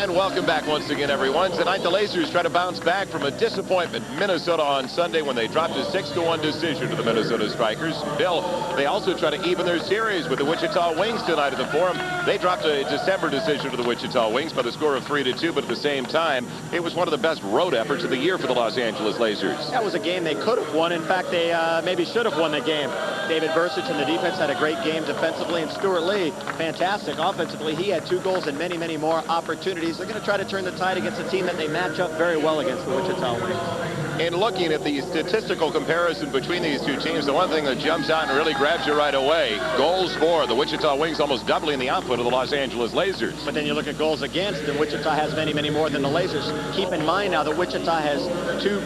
And welcome back once again, everyone. Tonight, the Lazers try to bounce back from a disappointment in Minnesota on Sunday when they dropped a 6-1 decision to the Minnesota Strikers. Bill, they also try to even their series with the Wichita Wings tonight at the Forum. They dropped a December decision to the Wichita Wings by the score of 3-2, but at the same time, it was one of the best road efforts of the year for the Los Angeles Lazers. That was a game they could have won. In fact, they maybe should have won the game. David Brcic and the defense had a great game defensively, and Stuart Lee, fantastic offensively. He had 2 goals and many, many more opportunities. They're going to try to turn the tide against a team that they match up very well against, the Wichita Wings. In looking at the statistical comparison between these two teams, the one thing that jumps out and really grabs you right away, goals for the Wichita Wings almost doubling the output of the Los Angeles Lazers. But then you look at goals against, and Wichita has many, many more than the Lazers. Keep in mind now that Wichita has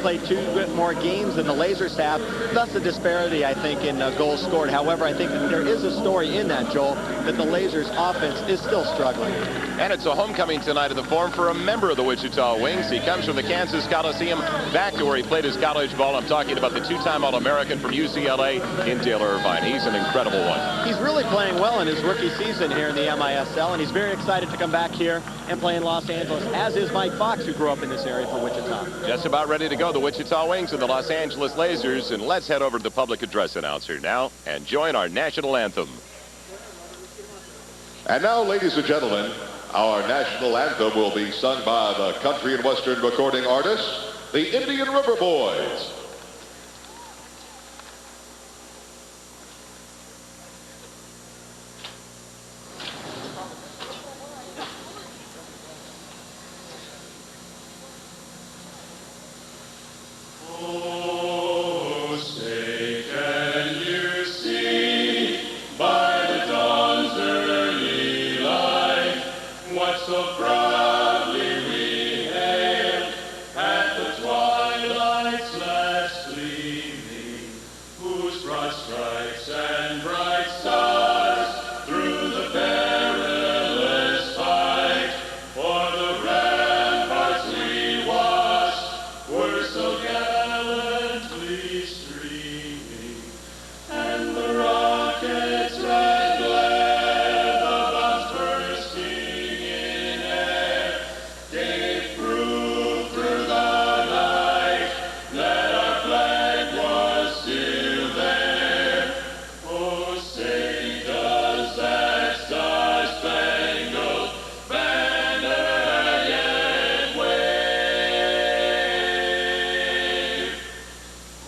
played 2 more games than the Lazers have. Thus the disparity, I think, in goals scored. However, I think that there is a story in that, Joel, that the Lazers offense is still struggling. And it's a homecoming tonight at the Forum for a member of the Wichita Wings. He comes from the Kansas Coliseum back to where he played his college ball. I'm talking about the 2-time All-American from UCLA in Taylor Irvine. He's an incredible one. He's really playing well in his rookie season here in the MISL, and he's very excited to come back here and play in Los Angeles, as is Mike Fox, who grew up in this area for Wichita. Just about ready to go, the Wichita Wings and the Los Angeles Lazers. And let's head over to the public address announcer now and join our national anthem. And now, ladies and gentlemen, our national anthem will be sung by the country and western recording artists, the Indian River Boys. Oh, say, can you see by the dawn's early light what so proudly we hailed at the twilight's last gleaming, whose broad stripes and bright stars through the perilous fight for the ramparts we watched were so gallantly streaming, and the rockets' red glare, the bombs bursting in air, gave proof through the night that our flag was still there. Oh, say, does that star-spangled banner yet wave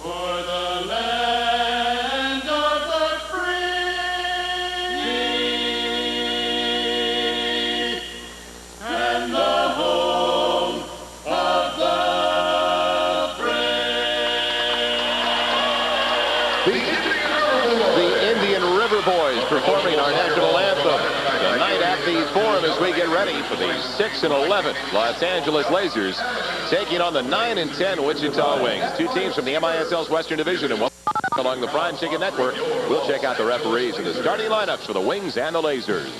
for the land of the free and the home of the brave? The Indian River Boys performing our national anthem tonight at the Forum as we get ready for the 6-11 Los Angeles Lazers taking on the 9-10 Wichita Wings. 2 teams from the MISL's Western Division, and along the Prime Ticket Network, we'll check out the referees and the starting lineups for the Wings and the Lazers.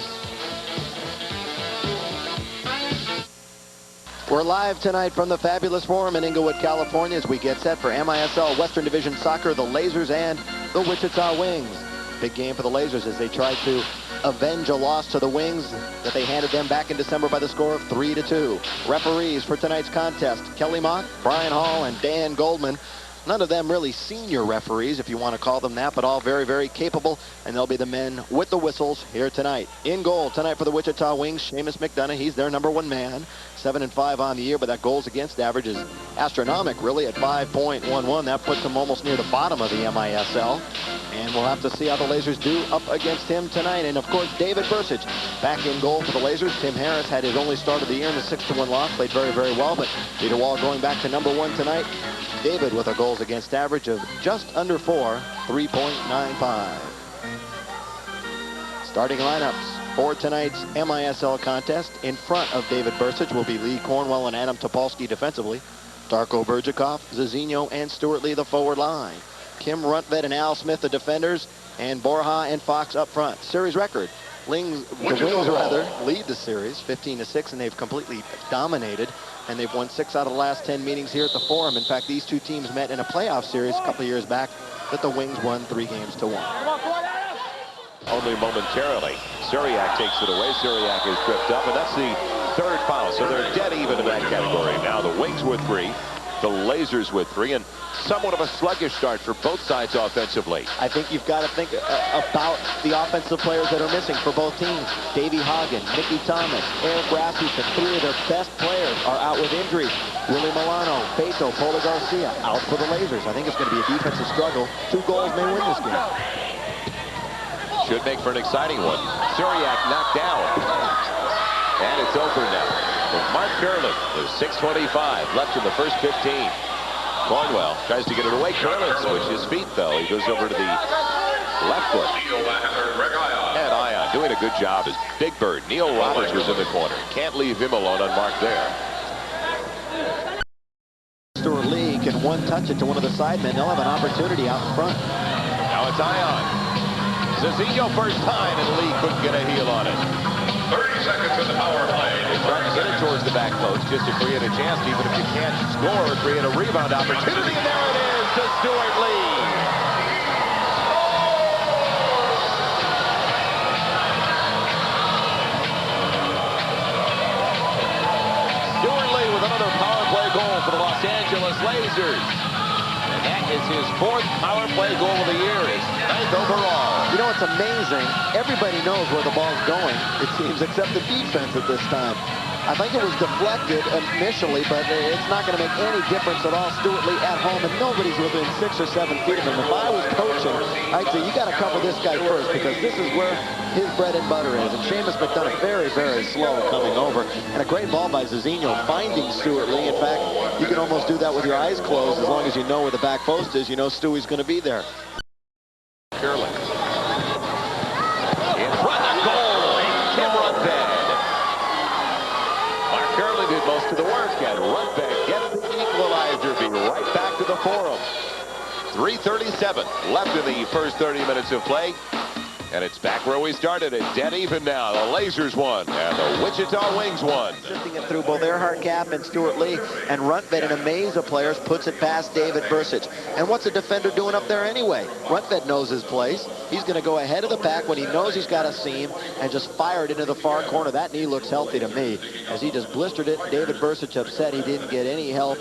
We're live tonight from the fabulous Forum in Inglewood, California, as we get set for MISL Western Division Soccer, the Lazers and the Wichita Wings. Big game for the Lazers as they try to avenge a loss to the Wings that they handed them back in December by the score of 3-2. Referees for tonight's contest, Kelly Mock, Brian Hall, and Dan Goldman. None of them really senior referees, if you want to call them that, but all very, very capable, and they'll be the men with the whistles here tonight. In goal tonight for the Wichita Wings, Seamus McDonough. He's their #1 man. 7-5 on the year, but that goals against average is astronomical, really, at 5.11. That puts him almost near the bottom of the MISL. And we'll have to see how the Lazers do up against him tonight. And, of course, David Brcic back in goal for the Lazers. Tim Harris had his only start of the year in the 6-1 loss. Played very, very well, but Peter Wall going back to #1 tonight. David with a goals against average of just under 4, 3.95. Starting lineups for tonight's MISL contest. In front of David Brcic will be Lee Cornwell and Adam Topolsky defensively. Darko Bergikov, Zizinho, and Stuart Lee the forward line. Kim Roentved and Al Smith the defenders, and Borja and Fox up front. Series record. The Wings lead the series 15-6, and they've completely dominated, and they've won 6 out of the last 10 meetings here at the Forum. In fact, these 2 teams met in a playoff series a couple of years back that the Wings won 3-1. Only momentarily. Syriac takes it away. Syriac is tripped up, and that's the third foul, so they're dead even in that category. Now the Wings with 3, the Lazers with 3, and somewhat of a sluggish start for both sides offensively. I think you've got to think about the offensive players that are missing for both teams. Davey Hagen, Mickey Thomas, Eric Rasmussen, 3 of their best players are out with injuries. Willie Milano, Beto, Poli Garcia out for the Lazers. I think it's going to be a defensive struggle. 2 goals may win this game. Should make for an exciting one. Suriak knocked down. And it's over now. For Mark Curlin, there's 6:25 left in the first 15. Cornwell tries to get it away. Curlin switches feet, though. He goes over to the left foot. And Ion doing a good job as Big Bird. Neil Roberts was in the corner. Can't leave him alone unmarked there. Stuart Lee can one-touch it to one of the sidemen. They'll have an opportunity out in front. Now it's Ion. Zizinho first time, and Lee couldn't get a heel on it. 30 seconds in the power play. They try to get it towards the back post just to create a chance, even if you can't score, create a rebound opportunity, and there it is to Stuart Lee. Stuart Lee with another power play goal for the Los Angeles Lazers. And that is his 4th power play goal of the year. His 9th overall. You know, it's amazing. Everybody knows where the ball's going, it seems, except the defense at this time. I think it was deflected initially, but it's not going to make any difference at all. Stuart Lee at home, and nobody's within 6 or 7 feet of him. If I was coaching, I'd say, you got to cover this guy first, because this is where his bread and butter is. And Seamus McDonough very, very slow coming over. And a great ball by Zizinho finding Stuart Lee. In fact, you can almost do that with your eyes closed. As long as you know where the back post is, you know Stewie's going to be there. Curlin. In front of goal, Kim Roentved. Mark Curlin did most of the work, and Roentved gets the equalizer. Be right back to the Forum. 3:37 left in the first 30 minutes of play. And it's back where we started it. Dead even now. The Lazers won, and the Wichita Wings won. Sifting it through both Earhart Cap and Stuart Lee, and Roentved, in a maze of players, puts it past David Brcic. And what's a defender doing up there anyway? Roentved knows his place. He's going to go ahead of the pack when he knows he's got a seam and just fire it into the far corner. That knee looks healthy to me, as he just blistered it. David Brcic upset he didn't get any help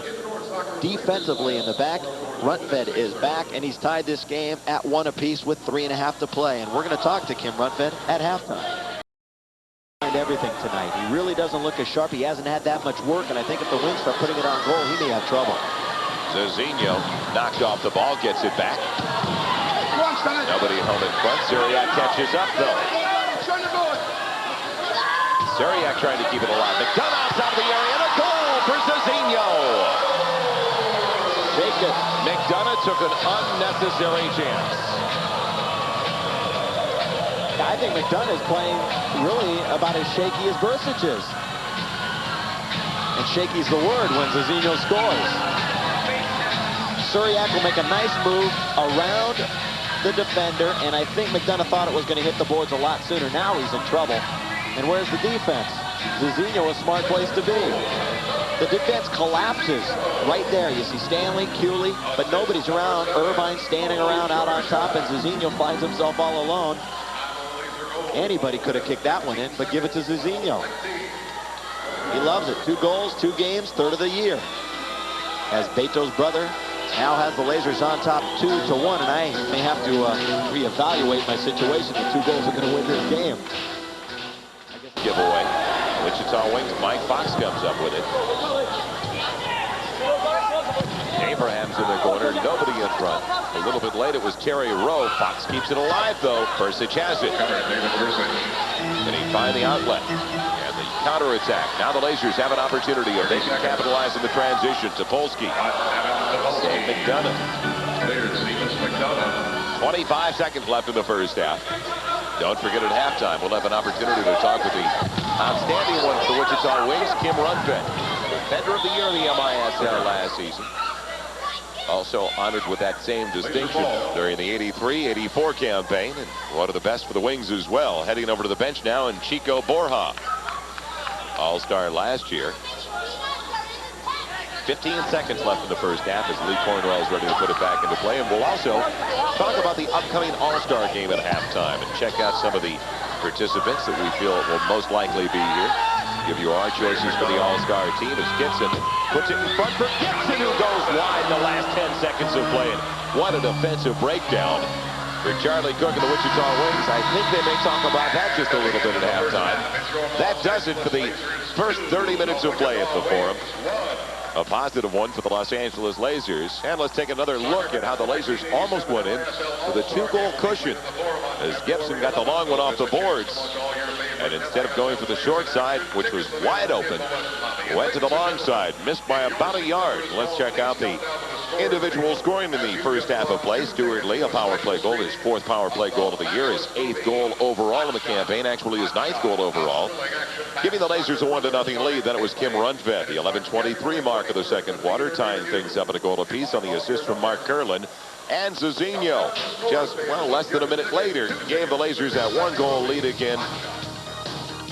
defensively in the back. Roentved is back, and he's tied this game at 1 apiece with 3.5 to play. And we're going to talk to Kim Roentved at halftime. Everything tonight. He really doesn't look as sharp. He hasn't had that much work, and I think if the Wings start putting it on goal, he may have trouble. Zizinho knocked off the ball, gets it back. Nobody home in front. Suriak catches up, though. Suriak trying to keep it alive. McDonough outside of the area, and a goal for Zizinho. Shake it. McDonough took an unnecessary chance. I think McDonough is playing really about as shaky as Brcic is. And shaky's the word when Zizinho scores. Suriak will make a nice move around the defender, and I think McDonough thought it was going to hit the boards a lot sooner. Now he's in trouble. And where's the defense? Zizinho, a smart place to be. The defense collapses right there. You see Stanley, Cooley, but nobody's around. Irvine standing around out on top, and Zizinho finds himself all alone. Anybody could have kicked that one in, but give it to Zizinho. He loves it. 2 goals, 2 games, 3rd of the year. As Beto's brother now has the Lazers on top 2-1, and I may have to reevaluate my situation. The 2 goals are going to win this game. Giveaway. Wichita Wings, Mike Fox comes up with it. Abraham's in the corner, nobody in front. A little bit late, it was Terry Rowe. Fox keeps it alive, though. Brcic has it. And he finds the outlet. And the counterattack. Now the Lazers have an opportunity, or they can capitalize in the transition. to Polsky. Save McDonough. 25 seconds left in the first half. Don't forget at halftime, we'll have an opportunity to talk with the outstanding one for the Wichita Wings, Kim Roentved. Defender of the Year in the MISL last season. Also honored with that same distinction during the 83-84 campaign, and one of the best for the Wings as well. Heading over to the bench now, and Chico Borja, All-Star last year. 15 seconds left in the first half as Lee Cornwell is ready to put it back into play. And we'll also talk about the upcoming All-Star game at halftime and check out some of the participants that we feel will most likely be here. Give you our choices for the All-Star team as Gibson puts it in front for Gibson, who goes wide in the last 10 seconds of play. And what a defensive breakdown for Charlie Cook and the Wichita Wings. I think they may talk about that just a little bit at halftime. That does it for the first 30 minutes of play at the Forum. A positive one for the Los Angeles Lasers. And let's take another look at how the Lasers almost went in with a 2-goal cushion as Gibson got the long one off the boards. And instead of going for the short side, which was wide open, went to the long side, missed by about a yard. Let's check out the individual scoring in the first half of play. Stuart Lee, a power play goal, his 4th power play goal of the year, his 8th goal overall in the campaign, actually his 9th goal overall. Giving the Lasers a 1-0 lead. Then it was Kim Roentved, the 11:23 mark of the second quarter, tying things up at a goal apiece on the assist from Mark Kurland. And Zizinho, just, well, less than a minute later, gave the Lasers that 1-goal lead again.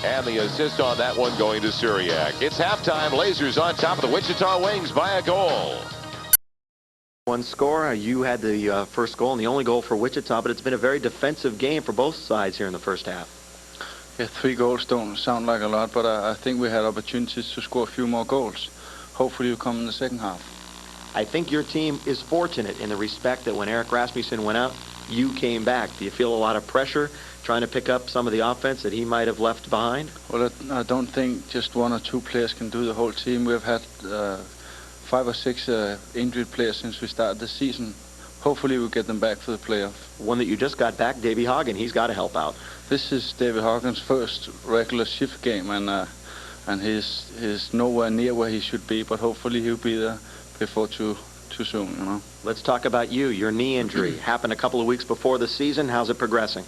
And the assist on that one going to Syriac. It's halftime. Lasers on top of the Wichita Wings by a goal. One score. You had the first goal and the only goal for Wichita, but it's been a very defensive game for both sides here in the first half. Yeah, 3 goals don't sound like a lot, but I think we had opportunities to score a few more goals. Hopefully it'll come in the second half. I think your team is fortunate in the respect that when Eric Rasmussen went out, you came back. Do you feel a lot of pressure trying to pick up some of the offense that he might have left behind? Well, I don't think just 1 or 2 players can do the whole team. We've had 5 or 6 injured players since we started the season. Hopefully we'll get them back for the playoff. One that you just got back, Davey Hagen, he's got to help out. This is David Hagen's first regular shift game, and he's nowhere near where he should be, but hopefully he'll be there before too soon, you know. Let's talk about you. Your knee injury happened a couple of weeks before the season. How's it progressing?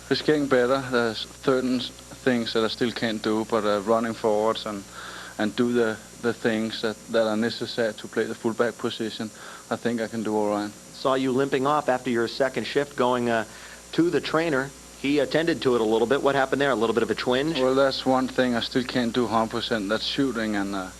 It's getting better. There's certain things that I still can't do, but running forwards and do the things that are necessary to play the fullback position, I think I can do all right. Saw you limping off after your second shift going to the trainer. He attended to it a little bit. What happened there? A little bit of a twinge? Well, that's one thing I still can't do 100%. That's shooting, and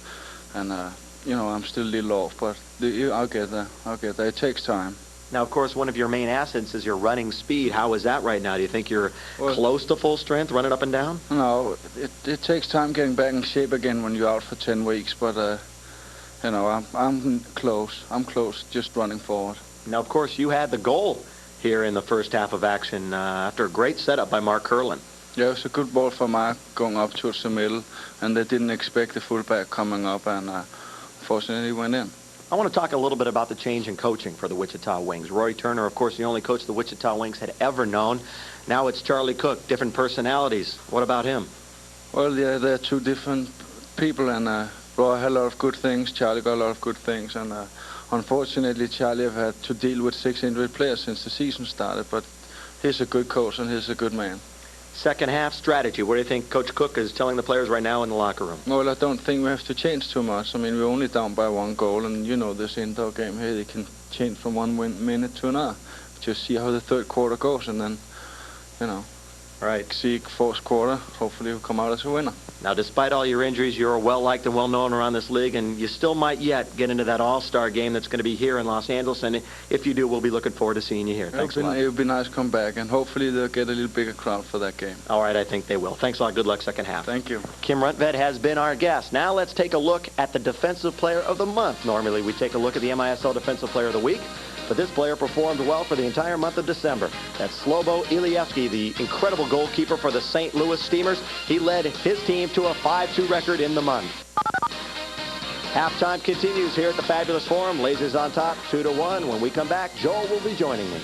you know, I'm still a little off, but I'll get there. It takes time. Now, of course, one of your main assets is your running speed. How is that right now? Do you think you're close to full strength, running up and down? No, it takes time getting back in shape again when you're out for 10 weeks, but you know, I'm close. I'm close, just running forward. Now, of course, you had the goal here in the first half of action after a great setup by Mark Kurland. Yeah, it was a good ball for Mark going up towards the middle, and they didn't expect the fullback coming up, and fortunately he went in. I want to talk a little bit about the change in coaching for the Wichita Wings. Roy Turner, of course, the only coach the Wichita Wings had ever known. Now it's Charlie Cook, different personalities. What about him? Well, yeah, they're 2 different people, and Roy had a lot of good things, Charlie got a lot of good things, and unfortunately Charlie have had to deal with 6 injured players since the season started, but he's a good coach and he's a good man. Second half strategy. What do you think Coach Cook is telling the players right now in the locker room? Well, I don't think we have to change too much. I mean, we're only down by 1 goal, and you know this indoor game here, they can change from 1 minute to another. Just see how the third quarter goes, and then, you know, see fourth quarter, hopefully we'll come out as a winner. Now, despite all your injuries, you're well-liked and well-known around this league, and you still might yet get into that all-star game that's going to be here in Los Angeles, and if you do, we'll be looking forward to seeing you here. Thanks a lot. It would be nice to come back, and hopefully they'll get a little bigger crowd for that game. All right, I think they will. Thanks a lot. Good luck second half. Thank you. Kim Roentved has been our guest. Now let's take a look at the Defensive Player of the Month. Normally, we take a look at the MISL Defensive Player of the Week, but this player performed well for the entire month of December. That's Slobo Ilievsky, the incredible goalkeeper for the St. Louis Steamers. He led his team to a 5-2 record in the month. Halftime continues here at the Fabulous Forum. Lasers on top, 2-1. When we come back, Joel will be joining me.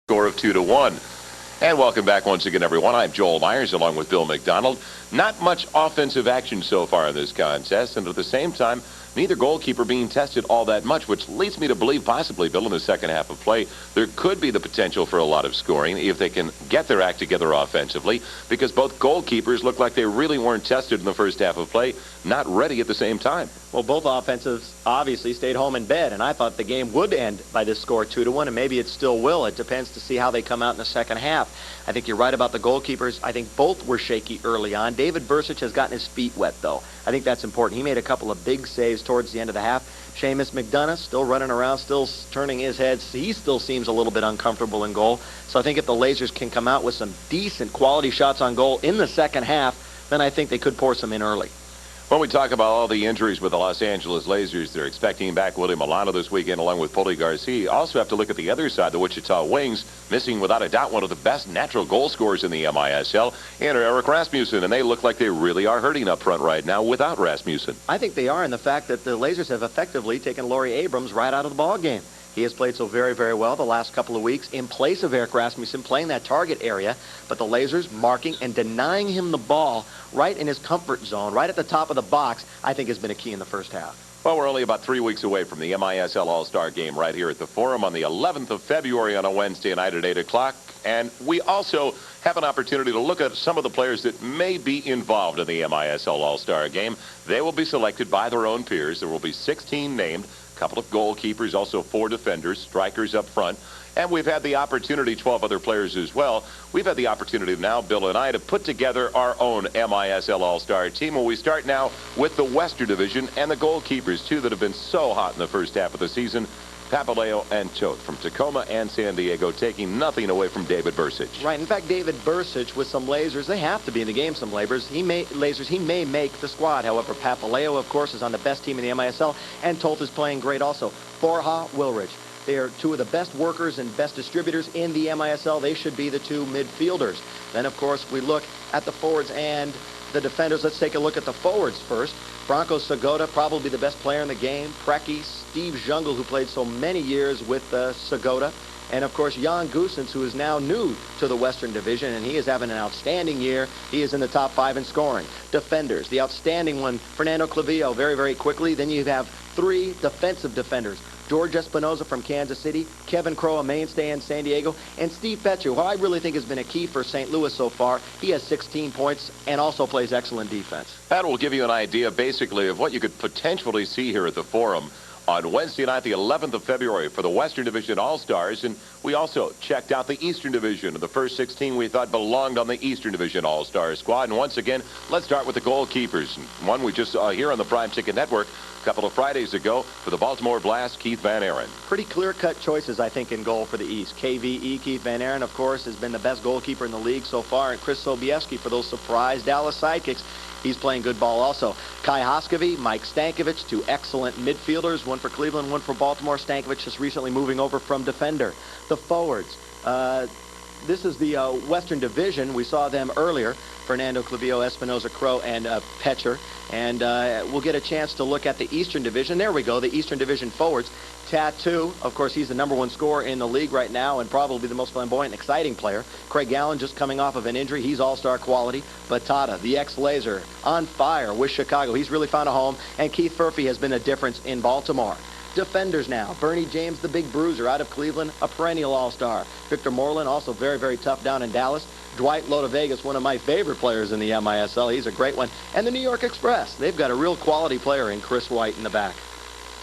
Score of 2-1. And welcome back once again, everyone. I'm Joel Myers along with Bill McDonald. Not much offensive action so far in this contest, and at the same time, neither goalkeeper being tested all that much, which leads me to believe possibly, Bill, in the second half of play, there could be the potential for a lot of scoring if they can get their act together offensively, because both goalkeepers look like they really weren't tested in the first half of play, not ready at the same time. Well, both offensives obviously stayed home in bed, and I thought the game would end by this score 2-1, and maybe it still will. It depends to see how they come out in the second half. I think you're right about the goalkeepers. I think both were shaky early on. David Brcic has gotten his feet wet, though. I think that's important. He made a couple of big saves towards the end of the half. Seamus McDonough still running around, still turning his head. He still seems a little bit uncomfortable in goal. So I think if the Lasers can come out with some decent quality shots on goal in the second half, then I think they could pour some in early. When we talk about all the injuries with the Los Angeles Lasers, they're expecting back Poli and Molano this weekend along with Poli Garcia. You also have to look at the other side, the Wichita Wings, missing without a doubt one of the best natural goal scorers in the MISL, and Eric Rasmussen, and they look like they really are hurting up front right now without Rasmussen. I think they are in the fact that the Lasers have effectively taken Laurie Abrams right out of the ball game. He has played so very, very well the last couple of weeks in place of Eric Rasmussen playing that target area, but the Lasers marking and denying him the ball right in his comfort zone, right at the top of the box, I think has been a key in the first half. Well, we're only about 3 weeks away from the MISL All-Star Game right here at the Forum on the 11th of February on a Wednesday night at 8 o'clock. And we also have an opportunity to look at some of the players that may be involved in the MISL All-Star Game. They will be selected by their own peers. There will be 16 named. A couple of goalkeepers, also 4 defenders, strikers up front. And we've had the opportunity, 12 other players as well. We've had the opportunity now, Bill and I, to put together our own MISL All-Star team. And we start now with the Western Division and the goalkeepers, 2 that have been so hot in the first half of the season. Papaleo and Choate from Tacoma and San Diego, taking nothing away from David Brcic. Right. In fact, David Brcic with some Lasers, they have to be in the game, some Lasers. He may make the squad. However, Papaleo, of course, is on the best team in the MISL, and Tolt is playing great also. Borja, Wilrich. They are 2 of the best workers and best distributors in the MISL. They should be the 2 midfielders. Then, of course, we look at the forwards and the defenders. Let's take a look at the forwards first. Branko Segota, probably the best player in the game. Preki, Steve Jungle, who played so many years with Segota. And, of course, Jan Goossens, who is now new to the Western Division, and he is having an outstanding year. He is in the top 5 in scoring. Defenders, the outstanding one, Fernando Clavillo, very, very quickly. Then you have 3 defensive defenders. George Espinoza from Kansas City, Kevin Crowe, a mainstay in San Diego, and Steve Petcher, who I really think has been a key for St. Louis so far. He has 16 points and also plays excellent defense. That will give you an idea, basically, of what you could potentially see here at the Forum on Wednesday night, the 11th of February, for the Western Division All-Stars. And we also checked out the Eastern Division. The first 16 we thought belonged on the Eastern Division All-Star squad. And once again, let's start with the goalkeepers. One we just saw here on the Prime Ticket Network a couple of Fridays ago for the Baltimore Blast, Keith Van Aren. Pretty clear-cut choices, I think, in goal for the East. KVE, Keith Van Aren, of course, has been the best goalkeeper in the league so far. And Chris Sobieski for those surprise Dallas sidekicks. He's playing good ball also. Kai Hoskovy, Mike Stankovic, 2 excellent midfielders, one for Cleveland, one for Baltimore. Stankovic just recently moving over from defender. The forwards. This is the Western Division. We saw them earlier. Fernando Clavillo, Espinoza, Crowe, and Petcher. And we'll get a chance to look at the Eastern Division. There we go, the Eastern Division forwards. Tattoo, of course, he's the #1 scorer in the league right now and probably the most flamboyant and exciting player. Craig Allen just coming off of an injury. He's all-star quality. Batata, the ex-Laser, on fire with Chicago. He's really found a home. And Keith Furphy has been a difference in Baltimore. Defenders now. Bernie James, the big bruiser out of Cleveland, a perennial all-star. Victor Moreland, also very, very tough down in Dallas. Dwight Lodevegas, one of my favorite players in the MISL. He's a great one. And the New York Express. They've got a real quality player in Chris White in the back.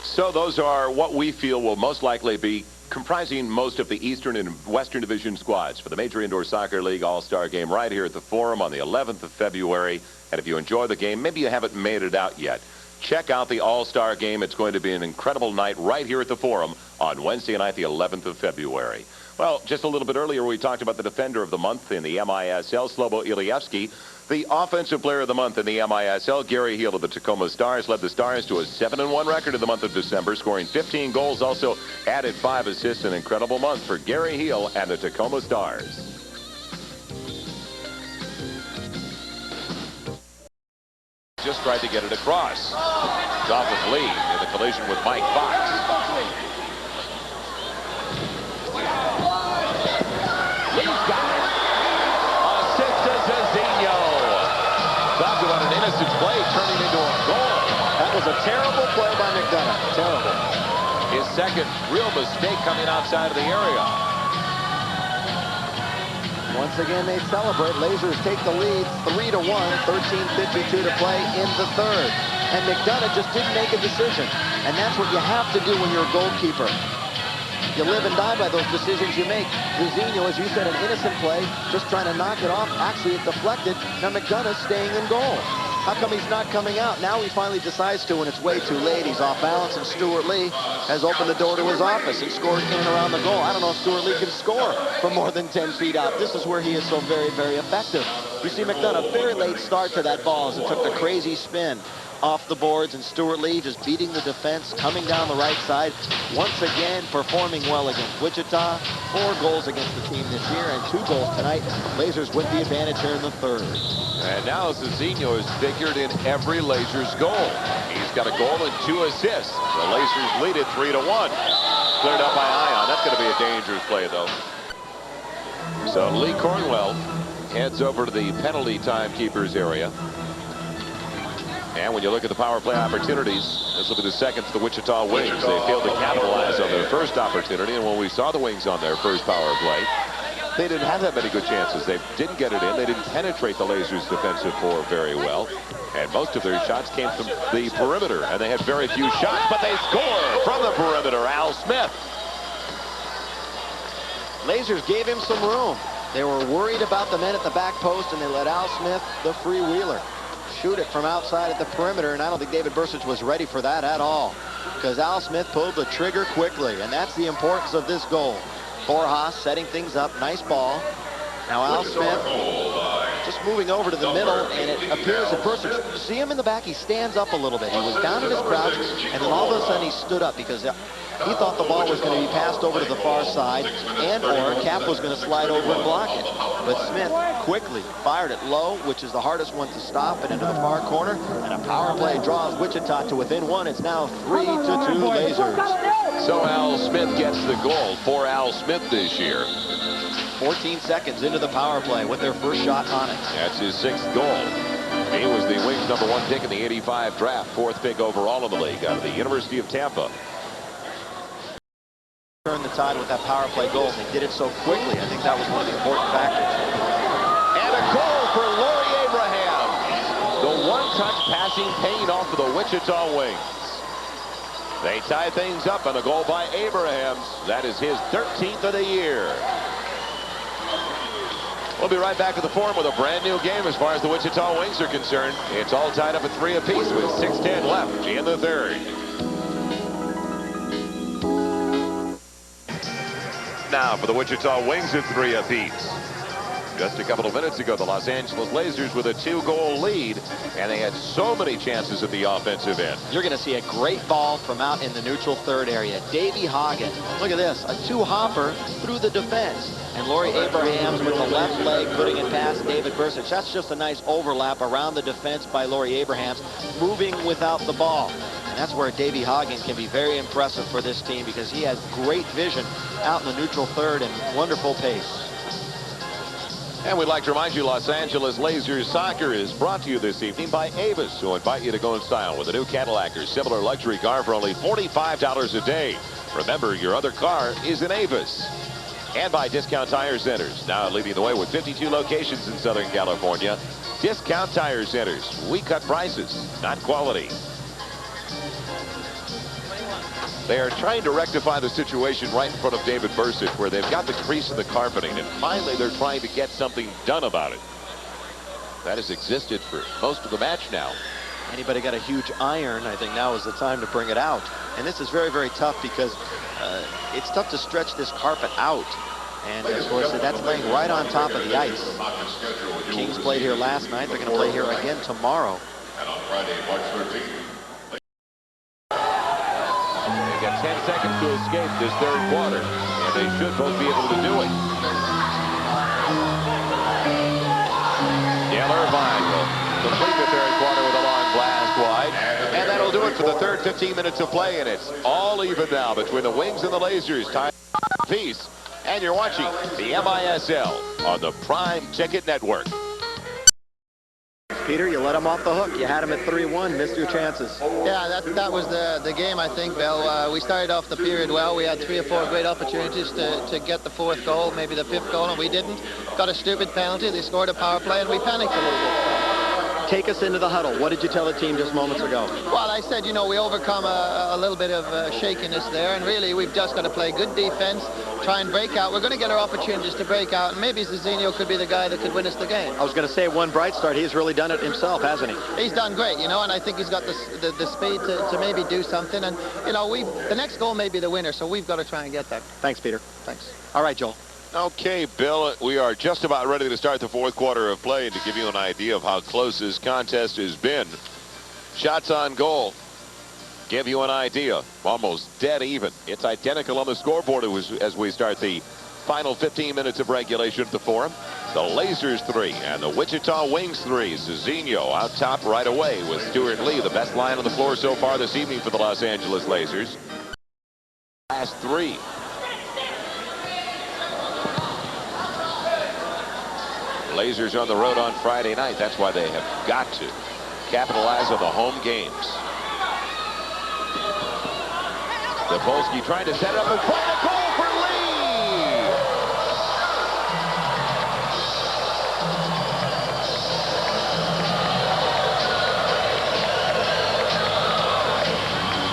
So those are what we feel will most likely be comprising most of the Eastern and Western Division squads for the Major Indoor Soccer League All-Star Game right here at the Forum on the 11th of February. And if you enjoy the game, maybe you haven't made it out yet, check out the All-Star Game. It's going to be an incredible night right here at the Forum on Wednesday night, the 11th of February. Well, just a little bit earlier, we talked about the Defender of the Month in the MISL, Slobo Ilievsky. The Offensive Player of the Month in the MISL, Gary Heel of the Tacoma Stars, led the Stars to a 7-1 record in the month of December, scoring 15 goals, also added 5 assists. An incredible month for Gary Heel and the Tacoma Stars. Just tried to get it across. Off of Lee in the collision with Mike Fox. He's got it. Assist to Zizinho. Talk about an innocent play turning into a goal. That was a terrible play by McDonough. Terrible. His second real mistake coming outside of the area. Once again, they celebrate. Lasers take the lead 3-1, 13:52 to play in the third. And McDonough just didn't make a decision. And that's what you have to do when you're a goalkeeper. You live and die by those decisions you make. Zizinho, as you said, an innocent play, just trying to knock it off. Actually, it deflected. Now McDonough's staying in goal. How come he's not coming out? Now he finally decides to, and it's way too late. He's off balance, and Stuart Lee has opened the door to his office and scored in and around the goal. I don't know if Stuart Lee can score from more than 10 feet out. This is where he is so very, very effective. You see McDonough, a very late start to that ball as it took the crazy spin off the boards, and Stuart Lee just beating the defense, coming down the right side, once again performing well against Wichita. 4 goals against the team this year and 2 goals tonight. Lasers with the advantage here in the third. And now Zizinho is figured in every Lasers goal. He's got a goal and 2 assists. The Lasers lead it 3-1. Cleared up by Ion. That's going to be a dangerous play, though. So Lee Cornwell heads over to the penalty timekeepers area. And when you look at the power play opportunities, this will be the second for the Wichita Wings. They failed to capitalize on their first opportunity, and when we saw the Wings on their first power play, they didn't have that many good chances. They didn't get it in. They didn't penetrate the Lasers' defensive core very well. And most of their shots came from the perimeter, and they had very few shots, but they score from the perimeter. Al Smith. Lasers gave him some room. They were worried about the men at the back post, and they let Al Smith, the freewheeler, shoot it from outside at the perimeter, and I don't think David Brcic was ready for that at all, because Al Smith pulled the trigger quickly, and that's the importance of this goal. Borja setting things up, nice ball. Now Al Smith just moving over to the middle, and it appears that Brcic, see him in the back, he stands up a little bit. He was down in his crouch, and then all of a sudden he stood up because he thought the ball was going to be passed over to the far side, and or Cap was going to slide over and block it. But Smith quickly fired it low, which is the hardest one to stop, and into the far corner, and a power play draws Wichita to within 1. It's now 3-2 Lasers. So Al Smith gets the goal for Al Smith this year. 14 seconds into the power play with their first shot on it. That's his 6th goal. He was the Wings #1 pick in the '85 draft, 4th pick overall in the league out of the University of Tampa. Turned the tide with that power play goal. They did it so quickly. I think that was one of the important factors. And a goal for Laurie Abraham. The one-touch passing paying off for the Wichita Wings. They tie things up on a goal by Abraham. That is his 13th of the year. We'll be right back to the Forum with a brand new game as far as the Wichita Wings are concerned. It's all tied up at 3 apiece with 6:10 left in the third. Now for the Wichita Wings at 3 apiece. Just a couple of minutes ago, the Los Angeles Lasers with a 2-goal lead, and they had so many chances at the offensive end. You're going to see a great ball from out in the neutral third area. Davey Hagen, look at this, a 2-hopper through the defense. And Laurie Abrahams with the left leg putting it past David Brcic. That's just a nice overlap around the defense by Laurie Abrahams, moving without the ball. And that's where Davey Hagen can be very impressive for this team, because he has great vision out in the neutral third and wonderful pace. And we'd like to remind you, Los Angeles Lasers Soccer is brought to you this evening by Avis, who invite you to go in style with a new Cadillac or similar luxury car for only $45 a day. Remember, your other car is an Avis. And by Discount Tire Centers, now leading the way with 52 locations in Southern California. Discount Tire Centers. We cut prices, not quality. They are trying to rectify the situation right in front of David Brcic, where they've got the crease in the carpeting, and finally they're trying to get something done about it. That has existed for most of the match now. Anybody got a huge iron, I think now is the time to bring it out. And this is very, very tough, because it's tough to stretch this carpet out. And of course, that's laying right on top of the ice. Kings played here last night. They're going to play here again tomorrow. And on Friday, March 13th. They've got 10 seconds to escape this third quarter, and they should both be able to do it. Dale Irvine will complete the third quarter with a long blast wide, and that'll do it for the third 15 minutes of play, and it's all even now between the Wings and the Lasers. Time piece, and you're watching the MISL on the Prime Ticket Network. Peter, you let him off the hook. You had him at 3-1, missed your chances. Yeah, that was the game, I think, Bill. We started off the period well. We had 3 or 4 great opportunities to get the 4th goal, maybe the 5th goal, and we didn't. Got a stupid penalty. They scored a power play, and we panicked a little bit. Take us into the huddle. What did you tell the team just moments ago? Well, I said, you know, we overcome a little bit of shakiness there, and really we've just got to play good defense, try and break out. We're going to get our opportunities to break out, and maybe Zizinho could be the guy that could win us the game. I was going to say, one bright start. He's really done it himself, hasn't he? He's done great, you know, and I think he's got the speed to maybe do something. And, you know, the next goal may be the winner, so we've got to try and get that. Thanks, Peter. Thanks. All right, Joel. Okay, Bill, we are just about ready to start the fourth quarter of play. To give you an idea of how close this contest has been, shots on goal give you an idea. Almost dead even. It's identical on the scoreboard as we start the final 15 minutes of regulation at the Forum. The Lazers 3 and the Wichita Wings 3. Zizinho out top right away with Stuart Lee, the best line on the floor so far this evening for the Los Angeles Lazers. Last three. Lazers on the road on Friday night. That's why they have got to capitalize on the home games. Polski trying to set it up and find a goal for Lee.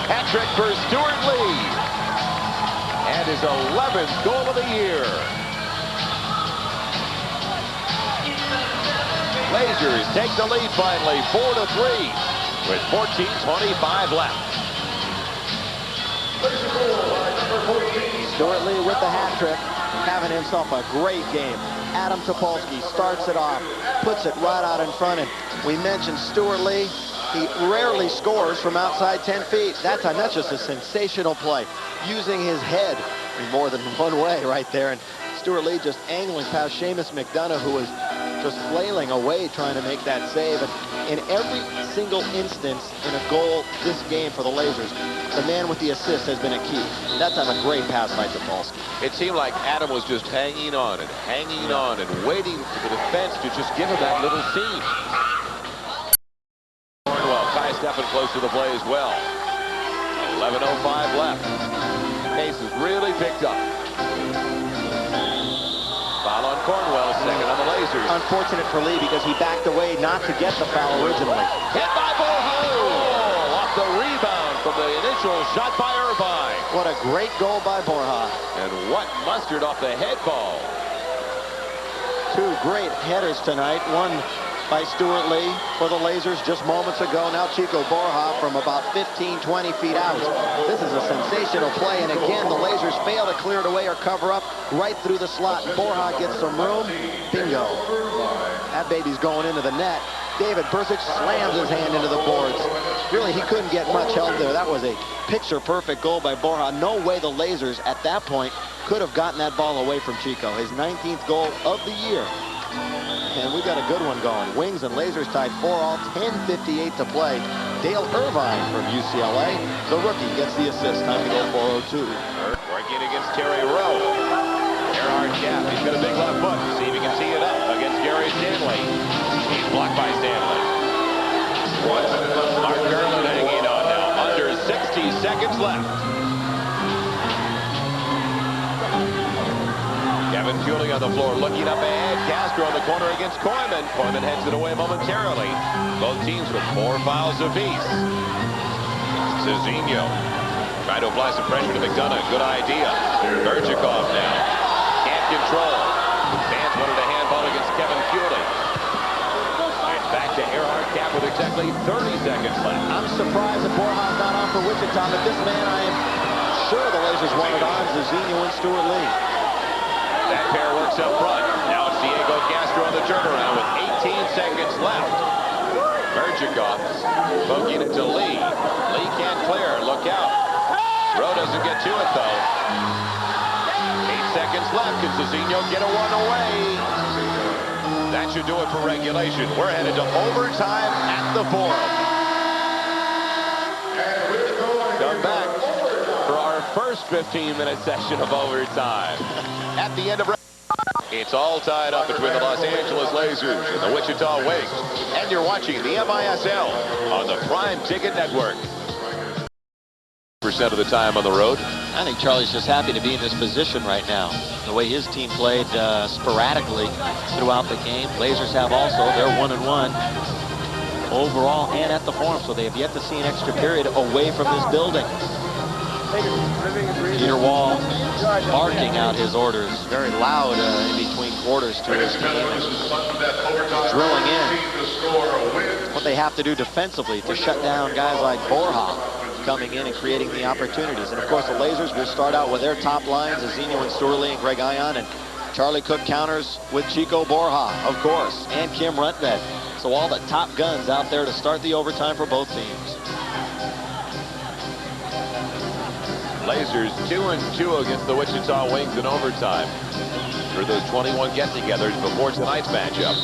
Hat-trick for Stuart Lee. And his 11th goal of the year. Lazers take the lead finally, 4-3, with 14:25 left. Stuart Lee with the hat trick, having himself a great game. Adam Topolsky starts it off, puts it right out in front. And we mentioned Stuart Lee. He rarely scores from outside 10 feet. That time, that's just a sensational play, using his head in more than one way right there. And Stuart Lee just angling past Seamus McDonough, who was just flailing away trying to make that save. And in every single instance in a goal this game for the Lazers, the man with the assist has been a key. That time, a great pass by Topolsky. It seemed like Adam was just hanging on and waiting for the defense to just give him that little seam. Cornwell, Kai stepping close to the play as well. 11:05 left. Pace has really picked up. Foul on Cornwell, second on the Lazers. Unfortunate for Lee because he backed away not to get the foul originally. Hit by Borja. Off the rebound from the initial shot by Irvine. What a great goal by Borja. And what mustard off the head ball. Two great headers tonight. One by Stuart Lee for the Lazers just moments ago. Now Chico Borja from about 15-20 feet out. This is a sensational play, and again the Lazers fail to clear it away or cover up right through the slot. Borja gets some room. Bingo. That baby's going into the net. David Brcic slams his hand into the boards. Really, he couldn't get much help there. That was a picture-perfect goal by Borja. No way the Lazers at that point could have gotten that ball away from Chico. His 19th goal of the year. And we got a good one going. Wings and Lazers tied 4-all, 10:58 to play. Dale Irvine from UCLA, the rookie, gets the assist. Time to go 4:02. Working against Terry Rowe. Gerhard Kapp, he's got a big left foot. See if he can tee it up against Gary Stanley. He's blocked by Stanley. Mark Garland hanging on now. Under 60 seconds left. Kevin Cooley on the floor looking up ahead. Castro on the corner against Koyman. Koyman heads it away momentarily. Both teams with 4 fouls apiece. Zizinho trying to apply some pressure to McDonough. Good idea. Brcic now. Can't control. Fans wanted a handball against Kevin Cooley. Right back to Gerhard Kapp with exactly 30 seconds left. I'm surprised that Borja's not on for Wichita, but this man, I am sure the Lazers wanted on, Zizinho and Stuart Lee. That pair works up front. Now it's Diego Castro on the turnaround with 18 seconds left. Brcic poking it to Lee. Lee can't clear. Look out. Rowe doesn't get to it, though. 8 seconds left. Can Zizinho get a one away? That should do it for regulation. We're headed to overtime at the Forum. Come back for our first 15-minute session of overtime. At the end of it's all tied up between the Los Angeles Lazers and the Wichita Wings. And you're watching the MISL on the Prime Ticket Network. % of the time on the road. I think Charlie's just happy to be in this position right now. The way his team played sporadically throughout the game. Lazers have also. They're 1-1 overall and at the Forum, so they have yet to see an extra period away from this building. Peter Wall barking out his orders very loud in between quarters to his team, drilling in what they have to do defensively to shut down guys like Borja coming in and creating the opportunities. And of course the Lazers will start out with their top lines, Zizinho and Stuart Lee and Greg Ion, and Charlie Cook counters with Chico Borja, of course, and Kim Roentved. So all the top guns out there to start the overtime for both teams. Lazers 2-2 against the Wichita Wings in overtime through those 21 get-togethers before tonight's matchup.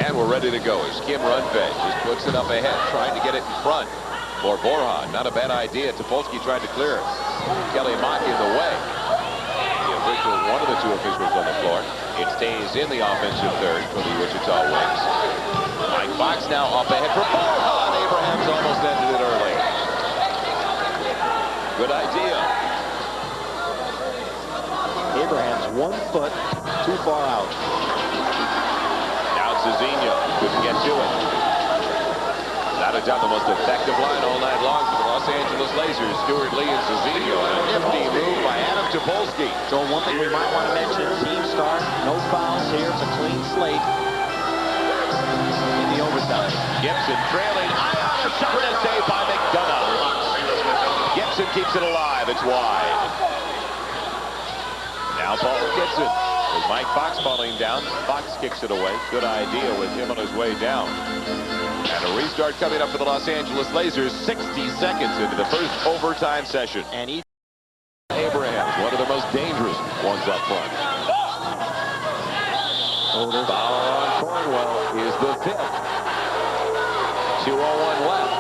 And we're ready to go as Kim Roentved just puts it up ahead, trying to get it in front for Borja. Not a bad idea. Topolsky tried to clear it. Kelly Mock in the way. The official, one of the two officials on the floor. It stays in the offensive third for the Wichita Wings. Mike Fox now up ahead for Borja. And Abraham's almost ended it early. Good idea. Abraham's 1 foot too far out. Now Zizinho couldn't get to it. Without a doubt, the most effective line all night long for the Los Angeles Lazers. Stuart Lee and Zizinho. And a nifty move by Adam Topolsky. So one thing we might want to mention, team start, no fouls here. It's a clean slate in the overtime. Gibson trailing. Ion, a shot and a save by McDonough. Gibson keeps it alive. It's wide. Now Paul Gibson with Mike Fox falling down. Fox kicks it away. Good idea with him on his way down. And a restart coming up for the Los Angeles Lazers 60 seconds into the first overtime session. And Abraham's one of the most dangerous ones up front. Foul on Cornwell is the 5th. 2:01 left.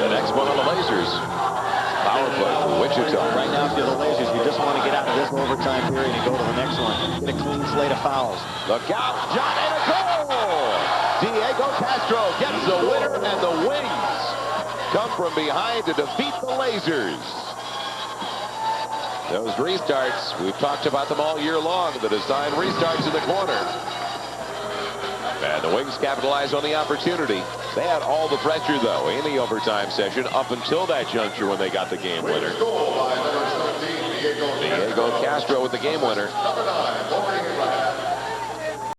The next one on the Lazers. Power play for Wichita. Right now, if you're the Lazers, you just want to get out of this overtime period and go to the next one. Get a clean slate of fouls. Look out, John, and a goal! Diego Castro gets the winner, and the Wings come from behind to defeat the Lazers. Those restarts, we've talked about them all year long, the designed restarts in the corner. And the Wings capitalize on the opportunity. They had all the pressure, though, in the overtime session up until that juncture when they got the game winner. Diego Castro with the game winner.